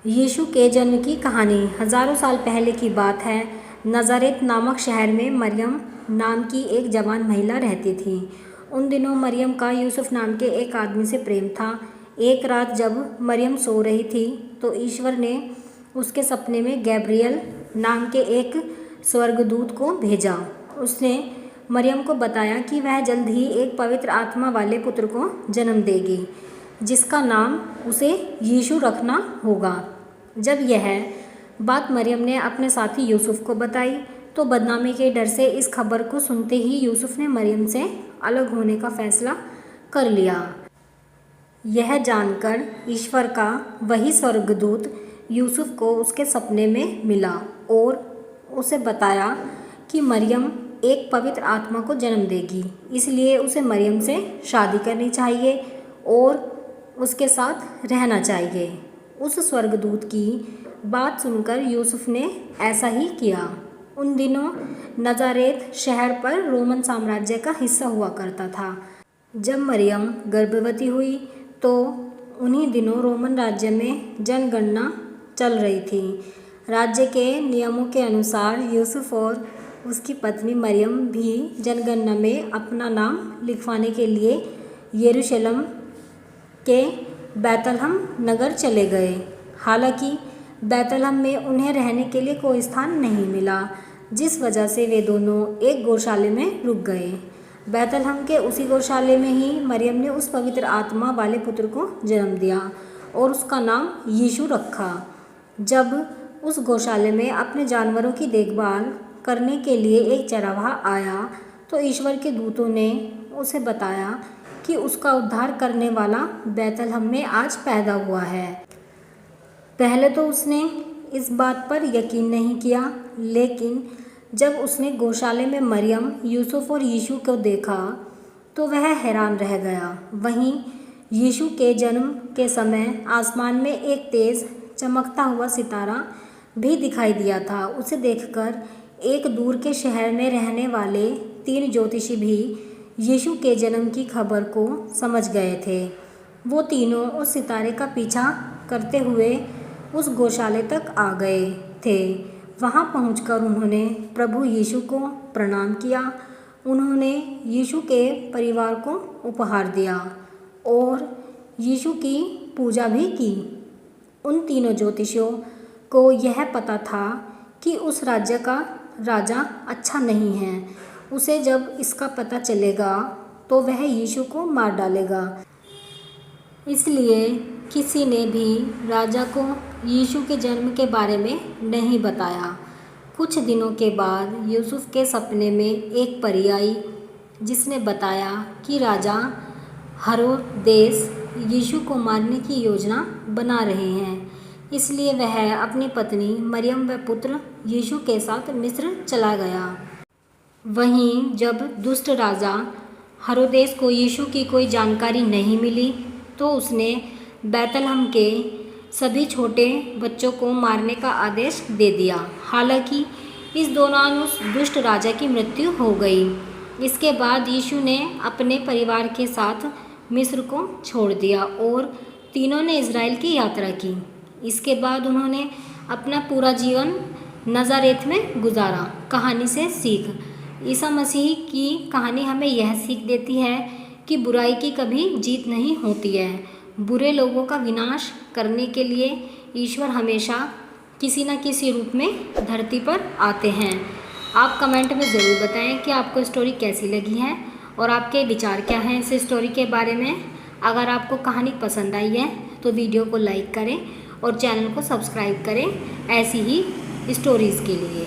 यीशु के जन्म की कहानी हज़ारों साल पहले की बात है। नज़रेत नामक शहर में मरियम नाम की एक जवान महिला रहती थी। उन दिनों मरियम का यूसुफ नाम के एक आदमी से प्रेम था। एक रात जब मरियम सो रही थी तो ईश्वर ने उसके सपने में गैब्रियल नाम के एक स्वर्गदूत को भेजा। उसने मरियम को बताया कि वह जल्द ही एक पवित्र आत्मा वाले पुत्र को जन्म देगी, जिसका नाम उसे यीशु रखना होगा। जब यह बात मरियम ने अपने साथी यूसुफ को बताई तो बदनामी के डर से इस खबर को सुनते ही यूसुफ ने मरियम से अलग होने का फैसला कर लिया। यह जानकर ईश्वर का वही स्वर्गदूत यूसुफ को उसके सपने में मिला और उसे बताया कि मरियम एक पवित्र आत्मा को जन्म देगी, इसलिए उसे मरियम से शादी करनी चाहिए और उसके साथ रहना चाहिए। उस स्वर्गदूत की बात सुनकर यूसुफ ने ऐसा ही किया। उन दिनों नजारेत शहर पर रोमन साम्राज्य का हिस्सा हुआ करता था। जब मरियम गर्भवती हुई तो उन्हीं दिनों रोमन राज्य में जनगणना चल रही थी। राज्य के नियमों के अनुसार यूसुफ और उसकी पत्नी मरियम भी जनगणना में अपना नाम लिखवाने के लिए यरूशलेम के बैतलहम नगर चले गए। हालांकि बैतलहम में उन्हें रहने के लिए कोई स्थान नहीं मिला, जिस वजह से वे दोनों एक गौशाले में रुक गए। बैतलहम के उसी गौशाले में ही मरियम ने उस पवित्र आत्मा वाले पुत्र को जन्म दिया और उसका नाम यीशु रखा। जब उस गौशाले में अपने जानवरों की देखभाल करने के लिए एक चरवाहा आया तो ईश्वर के दूतों ने उसे बताया कि उसका उद्धार करने वाला बैतलहम में आज पैदा हुआ है। पहले तो उसने इस बात पर यकीन नहीं किया, लेकिन जब उसने गौशाले में मरियम, यूसुफ और यीशु को देखा तो वह हैरान रह गया। वहीं यीशु के जन्म के समय आसमान में एक तेज़ चमकता हुआ सितारा भी दिखाई दिया था। उसे देखकर एक दूर के शहर में रहने वाले 3 ज्योतिषी भी यीशु के जन्म की खबर को समझ गए थे। वो तीनों उस सितारे का पीछा करते हुए उस गौशाले तक आ गए थे। वहाँ पहुंचकर उन्होंने प्रभु यीशु को प्रणाम किया। उन्होंने यीशु के परिवार को उपहार दिया और यीशु की पूजा भी की। उन तीनों ज्योतिषियों को यह पता था कि उस राज्य का राजा अच्छा नहीं है। उसे जब इसका पता चलेगा तो वह यीशु को मार डालेगा। इसलिए किसी ने भी राजा को यीशु के जन्म के बारे में नहीं बताया। कुछ दिनों के बाद यूसुफ के सपने में एक परी आई, जिसने बताया कि राजा हेरोदेस यीशु को मारने की योजना बना रहे हैं। इसलिए वह अपनी पत्नी मरियम व पुत्र यीशु के साथ मिस्र चला गया। वहीं जब दुष्ट राजा हेरोदेस को यीशु की कोई जानकारी नहीं मिली तो उसने बैतलहम के सभी छोटे बच्चों को मारने का आदेश दे दिया। हालांकि इस दौरान उस दुष्ट राजा की मृत्यु हो गई। इसके बाद यीशु ने अपने परिवार के साथ मिस्र को छोड़ दिया और तीनों ने इज़राइल की यात्रा की। इसके बाद उन्होंने अपना पूरा जीवन नज़ारेत में गुजारा। कहानी से सीख। ईसा मसीह की कहानी हमें यह सीख देती है कि बुराई की कभी जीत नहीं होती है। बुरे लोगों का विनाश करने के लिए ईश्वर हमेशा किसी न किसी रूप में धरती पर आते हैं। आप कमेंट में ज़रूर बताएं कि आपको स्टोरी कैसी लगी है और आपके विचार क्या हैं इस स्टोरी के बारे में। अगर आपको कहानी पसंद आई है तो वीडियो को लाइक करें और चैनल को सब्सक्राइब करें ऐसी ही स्टोरीज़ के लिए।